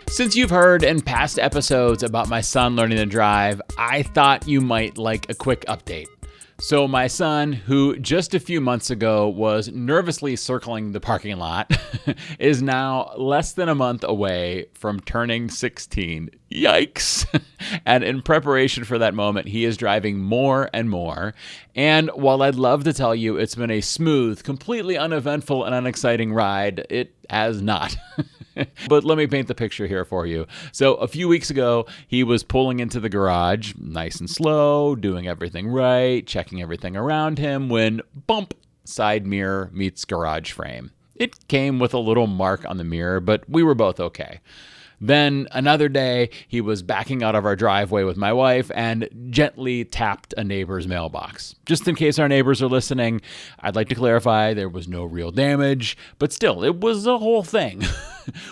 Since you've heard in past episodes about my son learning to drive, I thought you might like a quick update. So my son, who just a few months ago was nervously circling the parking lot, is now less than a month away from turning 16. Yikes. And in preparation for that moment, he is driving more and more. And while I'd love to tell you it's been a smooth, completely uneventful and unexciting ride, it has not. But let me paint the picture here for you. So a few weeks ago, he was pulling into the garage, nice and slow, doing everything right, checking everything around him, when bump, side mirror meets garage frame. It came with a little mark on the mirror, but we were both okay. Then another day, he was backing out of our driveway with my wife and gently tapped a neighbor's mailbox. Just in case our neighbors are listening, I'd like to clarify there was no real damage, but still, it was a whole thing.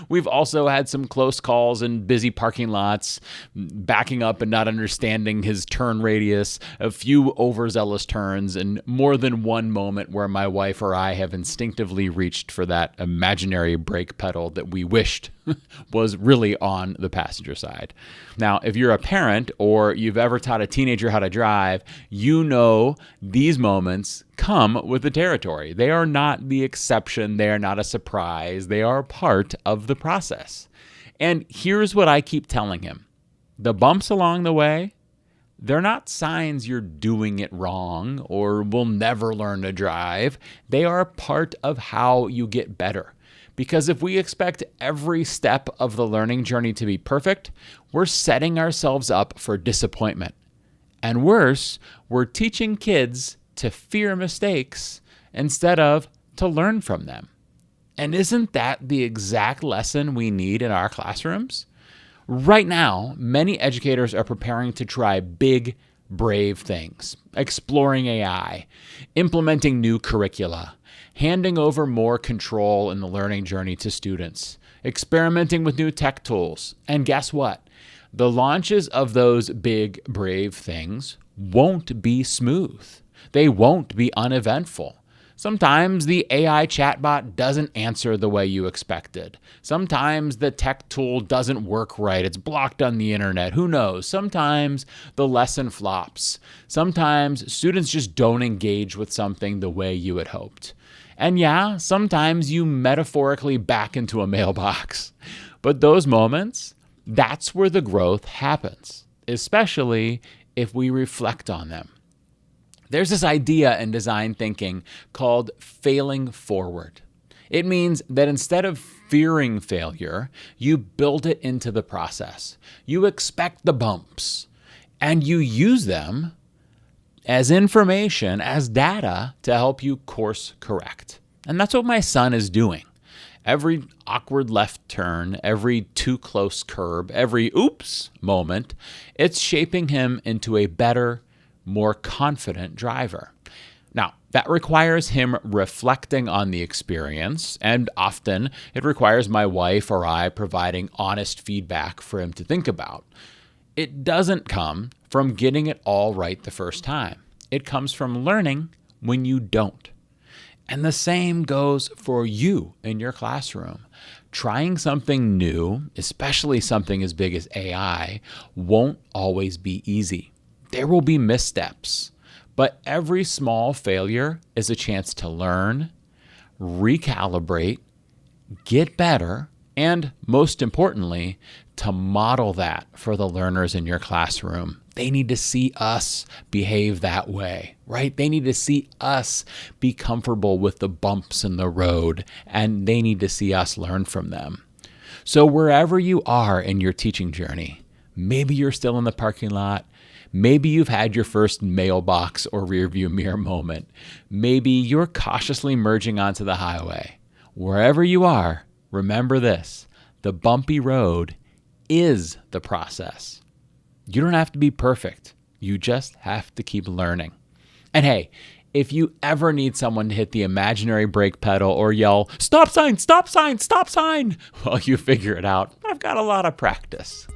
We've also had some close calls in busy parking lots, backing up and not understanding his turn radius, a few overzealous turns, and more than one moment where my wife or I have instinctively reached for that imaginary brake pedal that we wished was really on the passenger side. Now, if you're a parent or you've ever taught a teenager how to drive, you know these moments come with the territory. They are not the exception. They are not a surprise. They are part of the process. And here's what I keep telling him. The bumps along the way, they're not signs you're doing it wrong or will never learn to drive. They are part of how you get better. Because if we expect every step of the learning journey to be perfect, we're setting ourselves up for disappointment. And worse, we're teaching kids to fear mistakes instead of to learn from them. And isn't that the exact lesson we need in our classrooms? Right now, many educators are preparing to try big, brave things, exploring AI, implementing new curricula, handing over more control in the learning journey to students, experimenting with new tech tools. And guess what? The launches of those big, brave things won't be smooth. They won't be uneventful. Sometimes the AI chatbot doesn't answer the way you expected. Sometimes the tech tool doesn't work right. It's blocked on the internet. Who knows? Sometimes the lesson flops. Sometimes students just don't engage with something the way you had hoped. And yeah, sometimes you metaphorically back into a mailbox. But those moments, that's where the growth happens, especially if we reflect on them. There's this idea in design thinking called failing forward. It means that instead of fearing failure, you build it into the process. You expect the bumps, and you use them as information, as data to help you course correct. And that's what my son is doing. Every awkward left turn, every too close curb, every oops moment, it's shaping him into a better, more confident driver. Now, that requires him reflecting on the experience, and often it requires my wife or I providing honest feedback for him to think about. It doesn't come from getting it all right the first time. It comes from learning when you don't. And the same goes for you in your classroom. Trying something new, especially something as big as AI, won't always be easy. There will be missteps, but every small failure is a chance to learn, recalibrate, get better, and most importantly, to model that for the learners in your classroom. They need to see us behave that way, right? They need to see us be comfortable with the bumps in the road, and they need to see us learn from them. So wherever you are in your teaching journey, maybe you're still in the parking lot, maybe you've had your first mailbox or rearview mirror moment, maybe you're cautiously merging onto the highway. Wherever you are, remember this: the bumpy road is the process. You don't have to be perfect. You just have to keep learning. And hey, if you ever need someone to hit the imaginary brake pedal or yell, "Stop sign, stop sign, stop sign," well, you figure it out. I've got a lot of practice.